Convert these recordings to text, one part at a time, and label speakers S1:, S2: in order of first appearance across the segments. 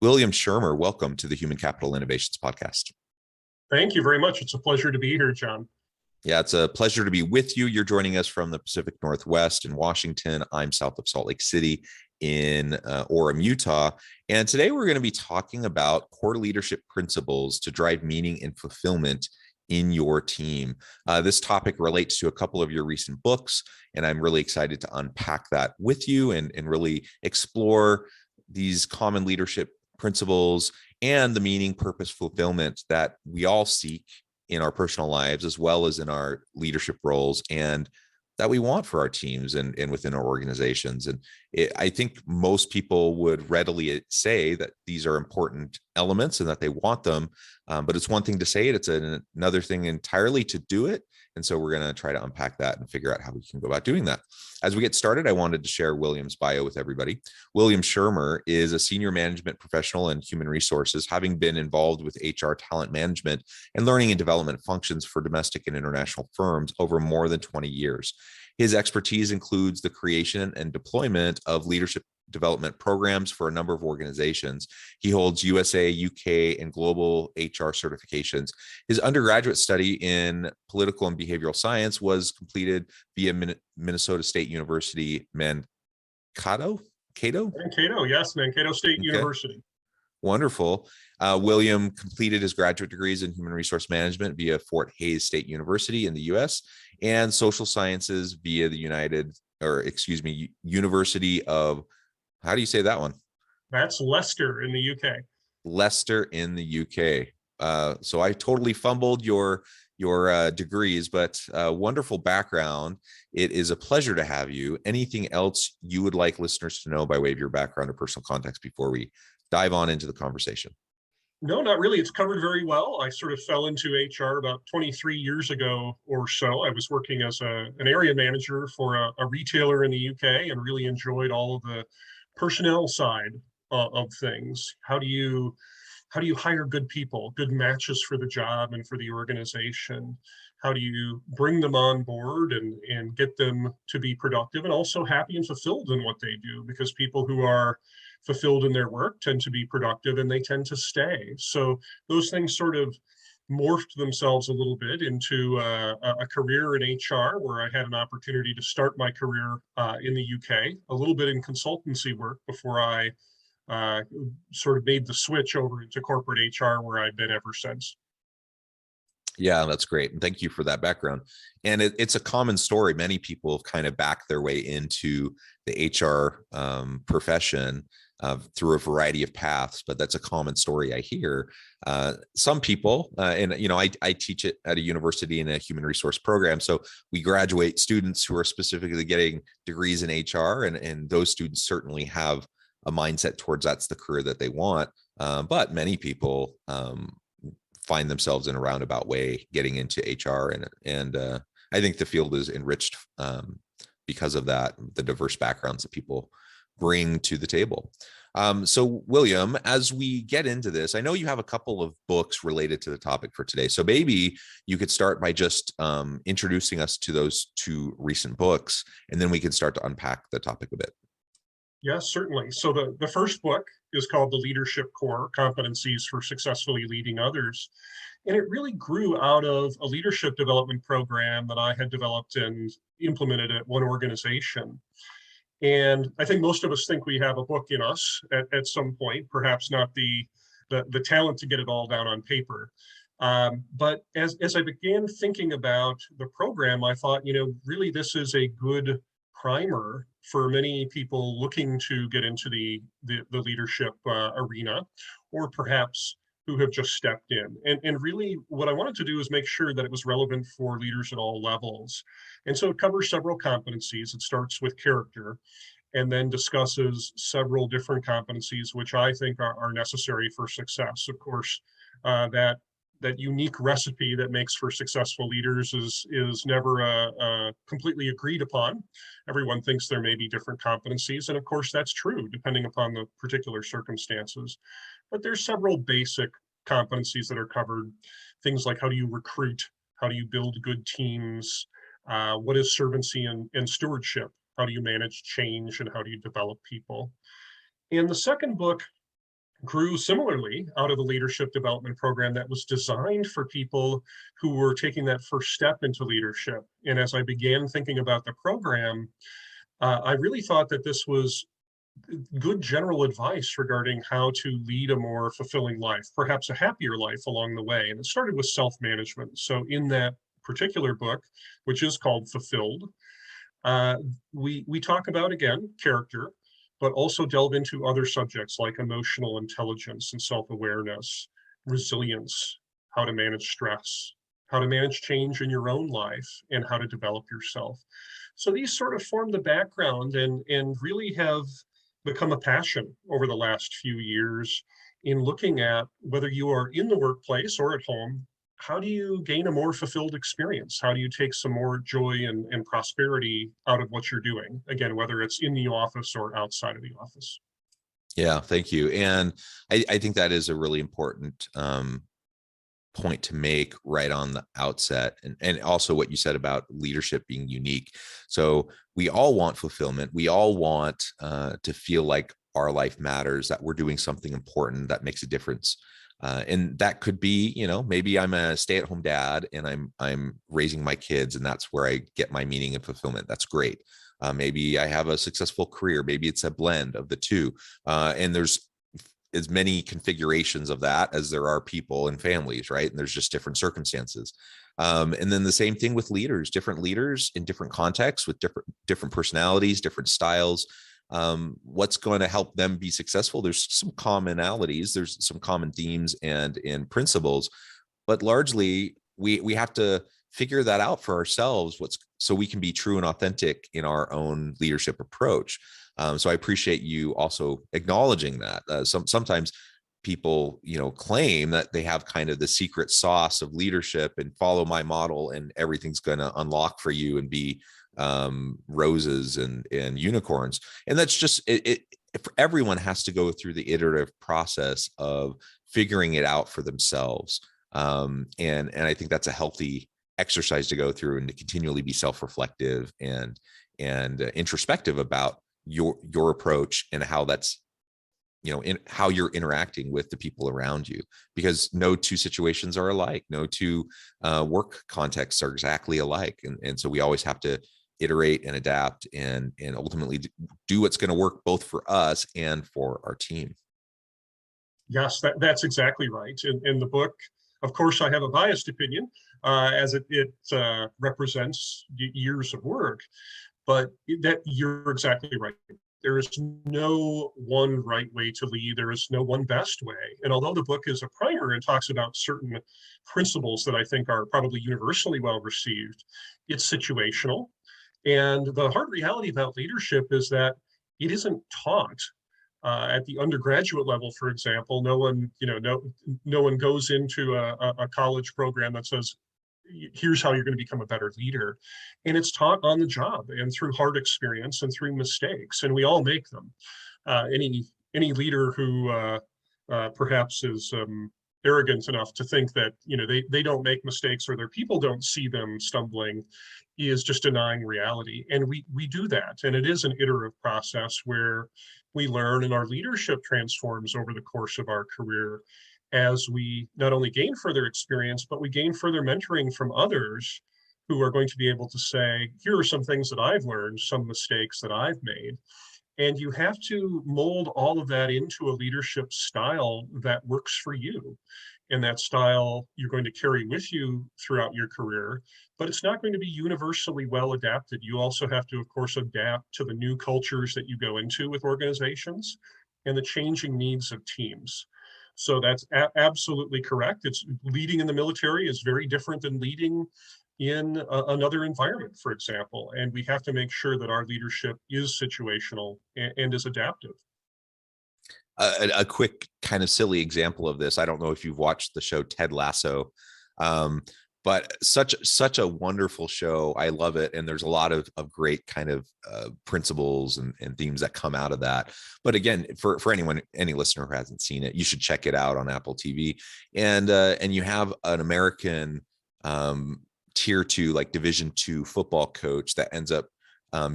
S1: William Schirmer, welcome to the Human Capital Innovations Podcast.
S2: Thank you very much. It's a pleasure to be here, John.
S1: Yeah, it's a pleasure to be with you. You're joining us from the Pacific Northwest in Washington. I'm south of Salt Lake City in Orem, Utah. And today we're going to be talking about core leadership principles to drive meaning and fulfillment in your team. This topic relates to a couple of your recent books, and I'm really excited to unpack that with you and really explore these common leadership principles and the meaning, purpose, fulfillment that we all seek in our personal lives, as well as in our leadership roles, and that we want for our teams and within our organizations. And I think most people would readily say that these are important elements and that they want them. But it's one thing to say it, it's another thing entirely to do it. And so we're going to try to unpack that and figure out how we can go about doing that. As we get started, I wanted to share William's bio with everybody. William Schirmer is a senior management professional in human resources, having been involved with HR talent management and learning and development functions for domestic and international firms over more than 20 years. His expertise includes the creation and deployment of leadership development programs for a number of organizations. He holds USA, UK, and global HR certifications. His undergraduate study in political and behavioral science was completed via Minnesota State University, Mankato,
S2: yes, Mankato State University.
S1: Wonderful. William completed his graduate degrees in human resource management via Fort Hays State University in the US and social sciences via the University of, how do you say that one?
S2: That's Leicester in the UK.
S1: Leicester in the UK. So I totally fumbled your degrees, but wonderful background. It is a pleasure to have you. Anything else you would like listeners to know by way of your background or personal context before we dive on into the conversation?
S2: No, not really. It's covered very well. I sort of fell into HR about 23 years ago or so. I was working as an area manager for a retailer in the UK and really enjoyed all of the personnel side of things. How do you hire good people, good matches for the job and for the organization? How do you bring them on board and get them to be productive and also happy and fulfilled in what they do? Because people who are fulfilled in their work tend to be productive and they tend to stay. So those things sort of morphed themselves a little bit into a career in HR, where I had an opportunity to start my career in the UK, a little bit in consultancy work before I sort of made the switch over into corporate HR, where I've been ever since.
S1: Yeah, that's great. And thank you for that background. And it's a common story. Many people have kind of backed their way into the HR profession through a variety of paths, but that's a common story I hear. Some people, I teach it at a university in a human resource program. So we graduate students who are specifically getting degrees in HR, and those students certainly have a mindset towards that's the career that they want. But many people find themselves in a roundabout way getting into HR, and I think the field is enriched because of that, the diverse backgrounds that people bring to the table. So William, as we get into this, I know you have a couple of books related to the topic for today. So maybe you could start by just introducing us to those two recent books, and then we can start to unpack the topic a bit.
S2: Yes, certainly. So the first book is called The Leadership Core: Competencies for Successfully Leading Others. And it really grew out of a leadership development program that I had developed and implemented at one organization. And I think most of us think we have a book in us at some point, perhaps not the talent to get it all down on paper. But as I began thinking about the program, I thought, really this is a good primer for many people looking to get into the leadership arena, or perhaps who have just stepped in. And really what I wanted to do is make sure that it was relevant for leaders at all levels. And so it covers several competencies. It starts with character and then discusses several different competencies which I think are necessary for success. Of course, that unique recipe that makes for successful leaders is never completely agreed upon. Everyone thinks there may be different competencies, and of course that's true depending upon the particular circumstances. But there's several basic competencies that are covered. Things like, how do you recruit? How do you build good teams? What is servancy and stewardship? How do you manage change, and how do you develop people? And the second book grew similarly out of the leadership development program that was designed for people who were taking that first step into leadership. And as I began thinking about the program, I really thought that this was good general advice regarding how to lead a more fulfilling life, perhaps a happier life along the way. And it started with self-management. So in that particular book, which is called Fulfilled, uh, we talk about, again, character, but also delve into other subjects like emotional intelligence and self-awareness, resilience, how to manage stress, how to manage change in your own life, and how to develop yourself. So these sort of form the background and really have become a passion over the last few years in looking at whether you are in the workplace or at home. How do you gain a more fulfilled experience? How do you take some more joy and prosperity out of what you're doing? Again, whether it's in the office or outside of the office.
S1: Yeah, thank you. And I think that is a really important point to make right on the outset. And also what you said about leadership being unique. So we all want fulfillment. We all want to feel like our life matters, that we're doing something important that makes a difference. And that could be, maybe I'm a stay-at-home dad and I'm raising my kids, and that's where I get my meaning and fulfillment. That's great. Maybe I have a successful career. Maybe it's a blend of the two. And there's as many configurations of that as there are people and families, right? And there's just different circumstances. And then the same thing with different leaders in different contexts with different personalities, different styles. What's going to help them be successful? There's some commonalities, there's some common themes and principles, but largely we have to figure that out for ourselves, so we can be true and authentic in our own leadership approach. So I appreciate you also acknowledging that. Sometimes people, claim that they have kind of the secret sauce of leadership and follow my model and everything's going to unlock for you and be roses and unicorns. And that's just everyone has to go through the iterative process of figuring it out for themselves. And I think that's a healthy exercise to go through, and to continually be self-reflective and introspective about your approach and how that's, in how you're interacting with the people around you, because no two situations are alike. No two work contexts are exactly alike. And so we always have to iterate and adapt and ultimately do what's going to work both for us and for our team.
S2: Yes, that's exactly right. In the book, of course, I have a biased opinion, as it represents years of work, but that you're exactly right. There is no one right way to lead. There is no one best way. And although the book is a primer and talks about certain principles that I think are probably universally well received, it's situational. And the hard reality about leadership is that it isn't taught. At the undergraduate level, for example, no one goes into a college program that says, here's how you're going to become a better leader. And it's taught on the job and through hard experience and through mistakes, and we all make them. Any leader who perhaps is arrogant enough to think that they don't make mistakes or their people don't see them stumbling is just denying reality. And we do that, and it is an iterative process where we learn and our leadership transforms over the course of our career as we not only gain further experience, but we gain further mentoring from others who are going to be able to say, here are some things that I've learned, some mistakes that I've made. And you have to mold all of that into a leadership style that works for you. And that style you're going to carry with you throughout your career, but it's not going to be universally well adapted. You also have to, of course, adapt to the new cultures that you go into with organizations and the changing needs of teams. So that's absolutely correct. It's leading in the military is very different than leading in another environment, for example. And we have to make sure that our leadership is situational and is adaptive.
S1: A quick kind of silly example of this. I don't know if you've watched the show Ted Lasso, but such a wonderful show. I love it. And there's a lot of great kind of principles and themes that come out of that. But again, for any listener who hasn't seen it, you should check it out on Apple TV. And you have an American tier 2, like Division 2 football coach that ends up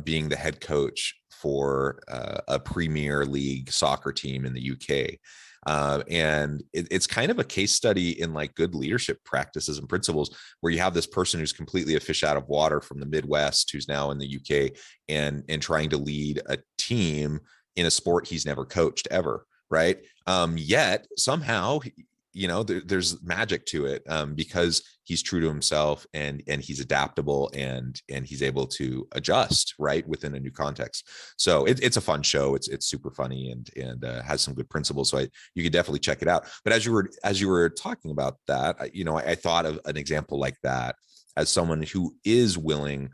S1: being the head coach for a Premier League soccer team in the UK. And it's kind of a case study in like good leadership practices and principles, where you have this person who's completely a fish out of water from the Midwest, who's now in the UK and trying to lead a team in a sport he's never coached ever. Right. Yet somehow, there's magic to it, because he's true to himself and he's adaptable and he's able to adjust right within a new context. So it's a fun show. It's super funny and has some good principles. So you could definitely check it out. But as you were talking about that, I thought of an example like that as someone who is willing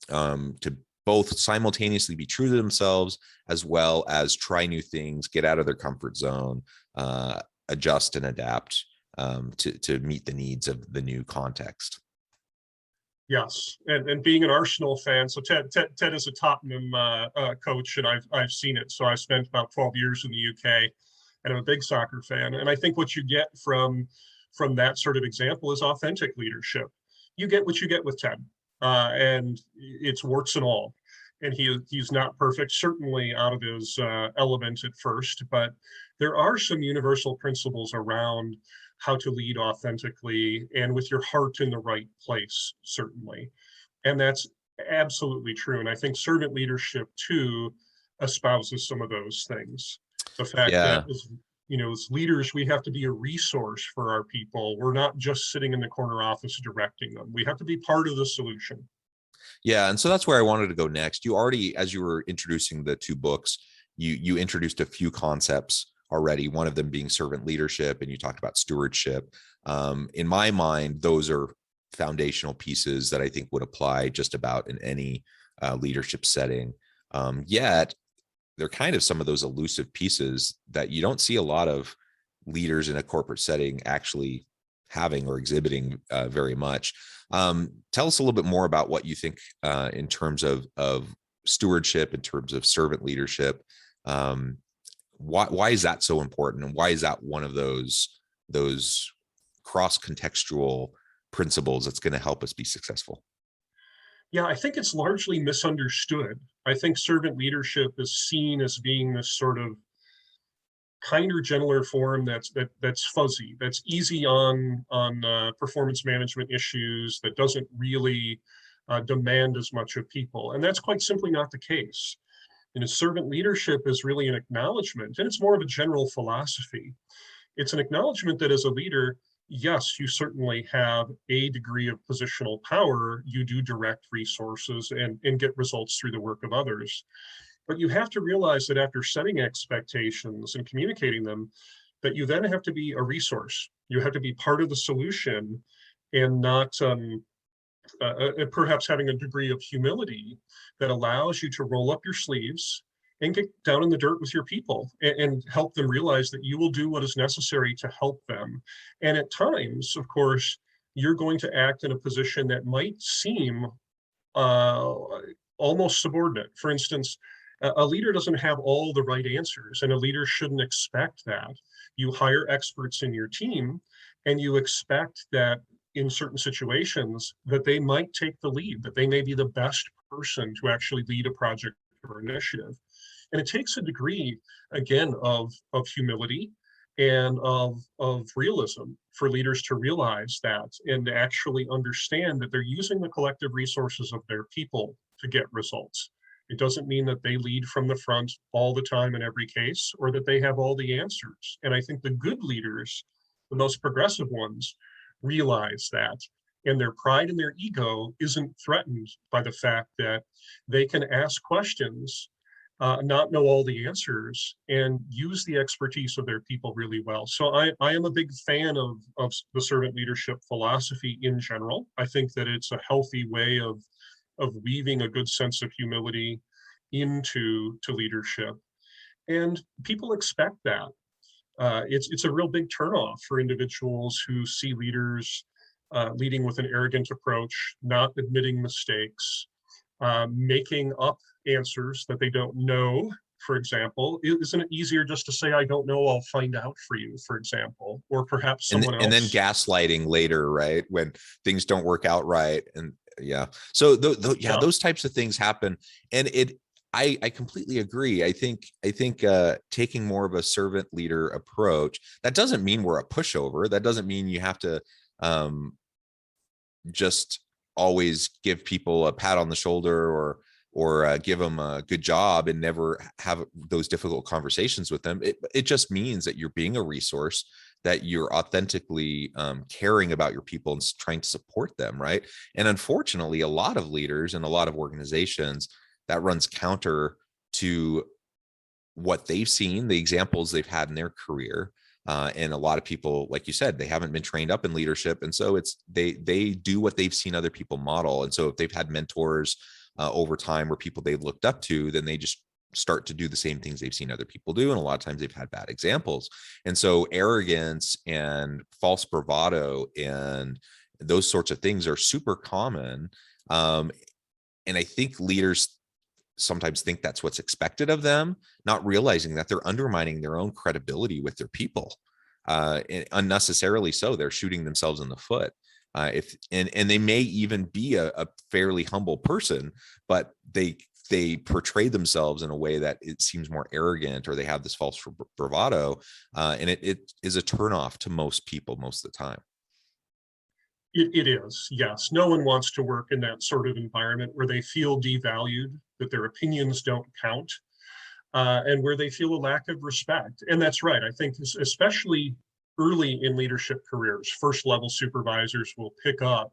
S1: to both simultaneously be true to themselves as well as try new things, get out of their comfort zone, adjust and adapt to meet the needs of the new context.
S2: Yes, and being an Arsenal fan, so Ted is a Tottenham coach, and I've seen it. So I spent about 12 years in the UK, and I'm a big soccer fan. And I think what you get from that sort of example is authentic leadership. You get what you get with Ted, and it's warts and all. And he's not perfect, certainly out of his element at first, but there are some universal principles around how to lead authentically and with your heart in the right place, certainly. And that's absolutely true. And I think servant leadership too espouses some of those things. The fact that as leaders, we have to be a resource for our people. We're not just sitting in the corner office directing them. We have to be part of the solution.
S1: Yeah. And so that's where I wanted to go next. You already, as you were introducing the two books, you introduced a few concepts already, one of them being servant leadership, and you talked about stewardship. In my mind, those are foundational pieces that I think would apply just about in any leadership setting. Yet they're kind of some of those elusive pieces that you don't see a lot of leaders in a corporate setting actually having or exhibiting very much. Tell us a little bit more about what you think in terms of stewardship, in terms of servant leadership. Why is that so important, and why is that one of those cross-contextual principles that's going to help us be successful?
S2: Yeah, I think it's largely misunderstood. I think servant leadership is seen as being this sort of kinder, gentler form that's fuzzy, that's easy on performance management issues, that doesn't really demand as much of people, and that's quite simply not the case. Servant leadership is really an acknowledgement, and it's more of a general philosophy. It's an acknowledgement that as a leader, yes, you certainly have a degree of positional power. You do direct resources and get results through the work of others. But you have to realize that after setting expectations and communicating them, that you then have to be a resource. You have to be part of the solution and not perhaps having a degree of humility that allows you to roll up your sleeves and get down in the dirt with your people and help them realize that you will do what is necessary to help them. And at times, of course, you're going to act in a position that might seem almost subordinate. For instance, a leader doesn't have all the right answers, and a leader shouldn't expect that. You hire experts in your team, and you expect that in certain situations that they might take the lead, that they may be the best person to actually lead a project or initiative. And it takes a degree, again, of humility and of realism for leaders to realize that and to actually understand that they're using the collective resources of their people to get results. It doesn't mean that they lead from the front all the time in every case, or that they have all the answers. And I think the good leaders, the most progressive ones, realize that. And their pride and their ego isn't threatened by the fact that they can ask questions, not know all the answers, and use the expertise of their people really well. So I am a big fan of the servant leadership philosophy in general. I think that it's a healthy way of weaving a good sense of humility into leadership. And people expect that. It's a real big turnoff for individuals who see leaders leading with an arrogant approach, not admitting mistakes, making up answers that they don't know. For example, isn't it easier just to say, I don't know, I'll find out for you, for example, or perhaps someone else.
S1: And then gaslighting later, right? When things don't work out right. And yeah. So those types of things happen. And I completely agree. I think taking more of a servant leader approach, that doesn't mean we're a pushover. That doesn't mean you have to just always give people a pat on the shoulder or give them a good job and never have those difficult conversations with them. It just means that you're being a resource, that you're authentically caring about your people and trying to support them, right? And unfortunately, a lot of leaders and a lot of organizations, that runs counter to what they've seen, the examples they've had in their career. And a lot of people, like you said, they haven't been trained up in leadership, and so they do what they've seen other people model. And so if they've had mentors over time or people they've looked up to, then they just start to do the same things they've seen other people do. And a lot of times they've had bad examples. And so arrogance and false bravado and those sorts of things are super common. And I think leaders sometimes think that's what's expected of them, not realizing that they're undermining their own credibility with their people. Unnecessarily so. They're shooting themselves in the foot. If and they may even be a fairly humble person, but they portray themselves in a way that it seems more arrogant, or they have this false bravado, and it is a turnoff to most people most of the time.
S2: It is, yes. No one wants to work in that sort of environment where they feel devalued, that their opinions don't count, and where they feel a lack of respect. And that's right. I think especially early in leadership careers, first level supervisors will pick up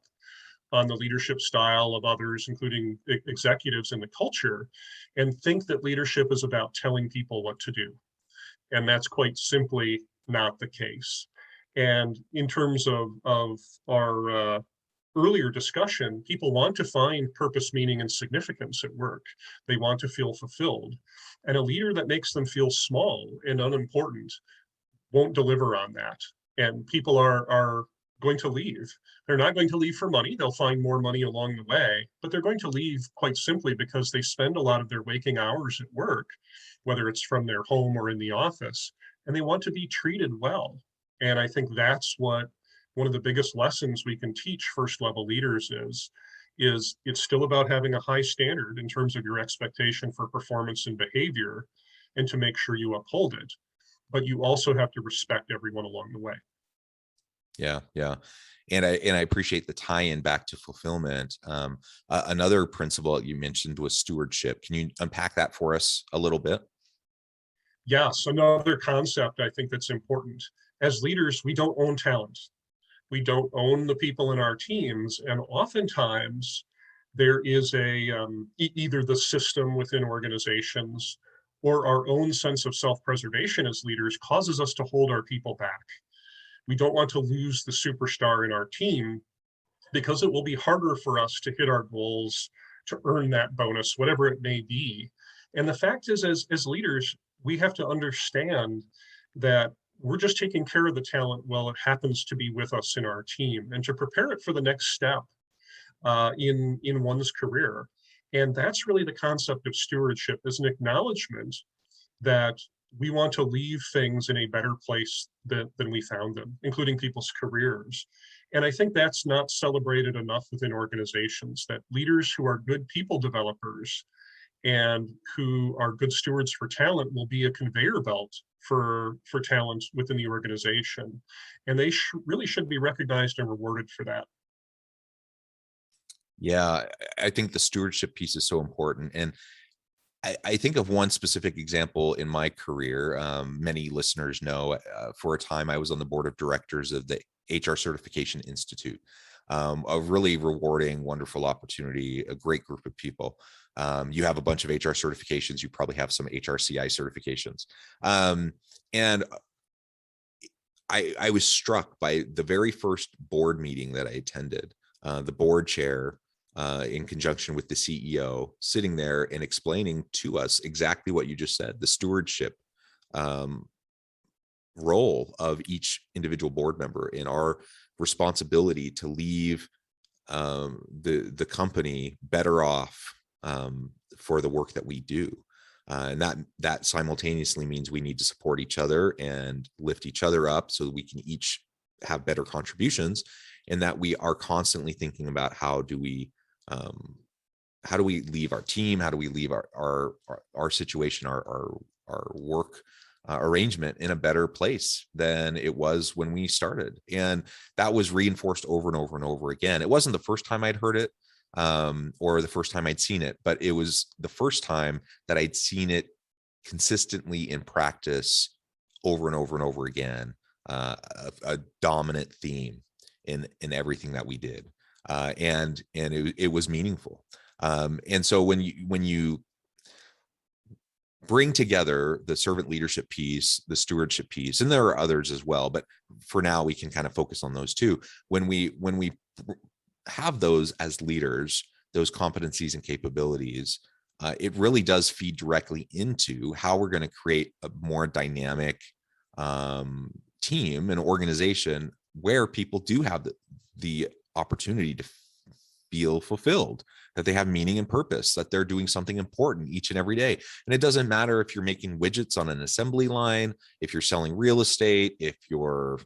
S2: on the leadership style of others, including executives in the culture, and think that leadership is about telling people what to do. And that's quite simply not the case. And in terms of our earlier discussion, people want to find purpose, meaning, and significance at work. They want to feel fulfilled. And a leader that makes them feel small and unimportant won't deliver on that. And people are going to leave. They're not going to leave for money. They'll find more money along the way, but they're going to leave quite simply because they spend a lot of their waking hours at work, whether it's from their home or in the office, and they want to be treated well. And I think that's what one of the biggest lessons we can teach first level leaders is it's still about having a high standard in terms of your expectation for performance and behavior, and to make sure you uphold it. But you also have to respect everyone along the way.
S1: Yeah, yeah. And I appreciate the tie-in back to fulfillment. Another principle you mentioned was stewardship. Can you unpack that for us a little bit?
S2: Yes, another concept I think that's important. As leaders, we don't own talent. We don't own the people in our teams, and oftentimes there is either the system within organizations or our own sense of self-preservation as leaders causes us to hold our people back. We don't want to lose the superstar in our team because it will be harder for us to hit our goals, to earn that bonus, whatever it may be. And the fact is, as leaders, we have to understand that we're just taking care of the talent while it happens to be with us in our team, and to prepare it for the next step in one's career. And that's really the concept of stewardship, is an acknowledgement that we want to leave things in a better place than we found them, including people's careers. And I think that's not celebrated enough within organizations, that leaders who are good people developers and who are good stewards for talent will be a conveyor belt for talent within the organization. And they really should be recognized and rewarded for that.
S1: Yeah, I think the stewardship piece is so important. And I think of one specific example in my career. Many listeners know for a time I was on the board of directors of the HR Certification Institute. A really rewarding, wonderful opportunity, a great group of people. You have a bunch of HR certifications. You probably have some HCI certifications. And I was struck by the very first board meeting that I attended. The board chair, in conjunction with the CEO, sitting there and explaining to us exactly what you just said, the stewardship role of each individual board member, in our responsibility to leave the company better off for the work that we do. And that simultaneously means we need to support each other and lift each other up so that we can each have better contributions, and that we are constantly thinking about how do we how do we leave our team? How do we leave our situation, our work arrangement in a better place than it was when we started? And that was reinforced over and over and over again. It wasn't the first time I'd heard it, or the first time I'd seen it, but it was the first time that I'd seen it consistently in practice over and over and over again, a dominant theme in everything that we did, and it was meaningful. And so when you bring together the servant leadership piece, the stewardship piece, and there are others as well, but for now we can kind of focus on those two. When we have those as leaders, those competencies and capabilities, it really does feed directly into how we're going to create a more dynamic team and organization where people do have the opportunity to feel fulfilled, that they have meaning and purpose, that they're doing something important each and every day. And it doesn't matter if you're making widgets on an assembly line, if you're selling real estate, if you're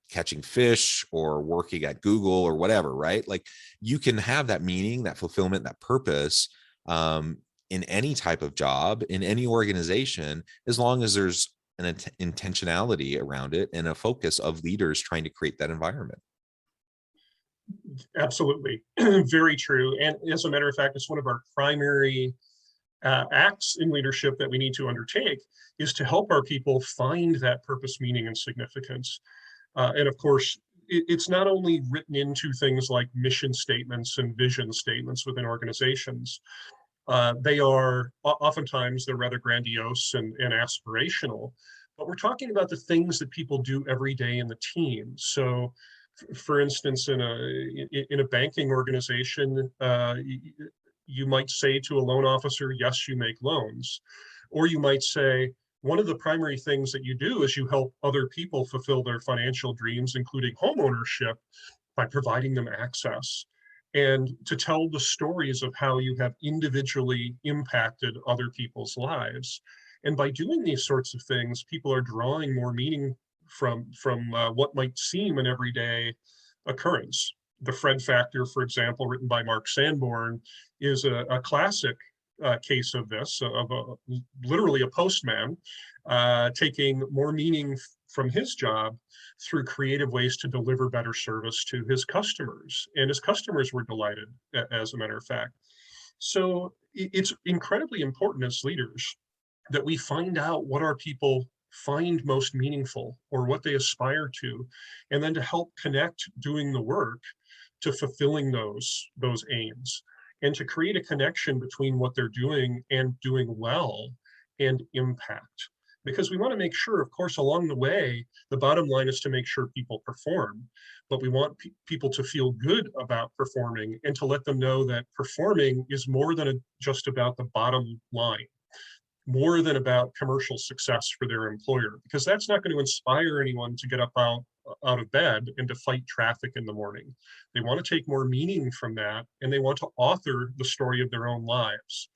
S1: catching fish or working at Google or whatever, right? Like, you can have that meaning, that fulfillment, that purpose in any type of job, in any organization, as long as there's an intentionality around it and a focus of leaders trying to create that environment.
S2: Absolutely. Very true. And as a matter of fact, it's one of our primary acts in leadership that we need to undertake, is to help our people find that purpose, meaning, and significance. And of course, it's not only written into things like mission statements and vision statements within organizations. They are oftentimes they're rather grandiose and aspirational, but we're talking about the things that people do every day in the team. So, for instance, in a banking organization, you might say to a loan officer, "Yes, you make loans," or you might say, "One of the primary things that you do is you help other people fulfill their financial dreams, including home ownership, by providing them access." And to tell the stories of how you have individually impacted other people's lives. And by doing these sorts of things, people are drawing more meaning from what might seem an everyday occurrence. The Fred Factor, for example, written by Mark Sanborn, is a classic case of this, of literally a postman taking more meaning from his job through creative ways to deliver better service to his customers. And his customers were delighted, as a matter of fact. So it's incredibly important as leaders that we find out what our people find most meaningful or what they aspire to, and then to help connect doing the work to fulfilling those aims, and to create a connection between what they're doing and doing well and impact. Because we want to make sure, of course, along the way, the bottom line is to make sure people perform, but we want people to feel good about performing, and to let them know that performing is more than just about the bottom line, more than about commercial success for their employer, because that's not going to inspire anyone to get up out of bed and to fight traffic in the morning. They want to take more meaning from that, and they want to author the story of their own lives.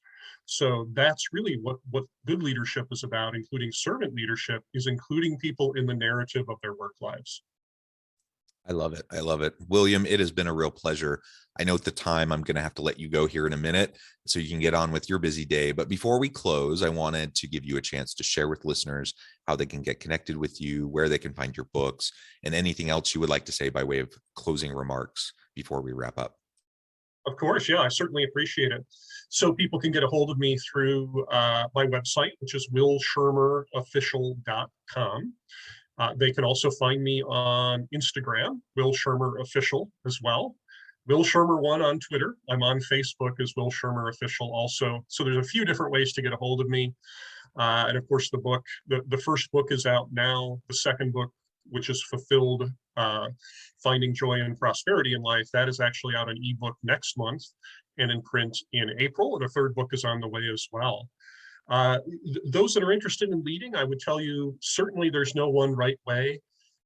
S2: So that's really what good leadership is about, including servant leadership, is including people in the narrative of their work lives.
S1: I love it. I love it. William, it has been a real pleasure. I know at the time I'm going to have to let you go here in a minute so you can get on with your busy day. But before we close, I wanted to give you a chance to share with listeners how they can get connected with you, where they can find your books, and anything else you would like to say by way of closing remarks before we wrap up.
S2: Of course, yeah, I certainly appreciate it. So people can get a hold of me through my website, which is willschirmerofficial.com. They can also find me on Instagram, Will Schirmer Official as well. Will Schirmer 1 on Twitter. I'm on Facebook as Will Schirmer Official also. So there's a few different ways to get a hold of me. And of course, the first book is out now. The second book, which is Fulfilled, Finding Joy and Prosperity in Life, that is actually out in ebook next month and in print in April. And a third book is on the way as well. Those that are interested in leading, I would tell you, certainly there's no one right way.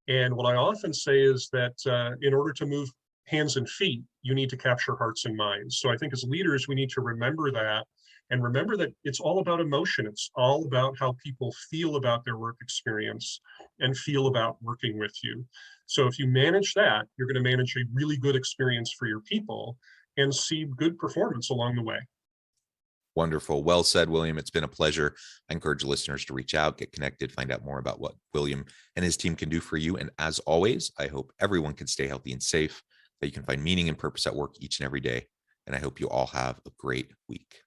S2: And what I often say is that in order to move hands and feet, you need to capture hearts and minds. So I think as leaders, we need to remember that, and remember that it's all about emotion. It's all about how people feel about their work experience and feel about working with you. So if you manage that, you're going to manage a really good experience for your people. and see good performance along the way.
S1: Wonderful. Well said, William. It's been a pleasure. I encourage listeners to reach out, get connected, find out more about what William and his team can do for you. And as always, I hope everyone can stay healthy and safe, that you can find meaning and purpose at work each and every day. And I hope you all have a great week.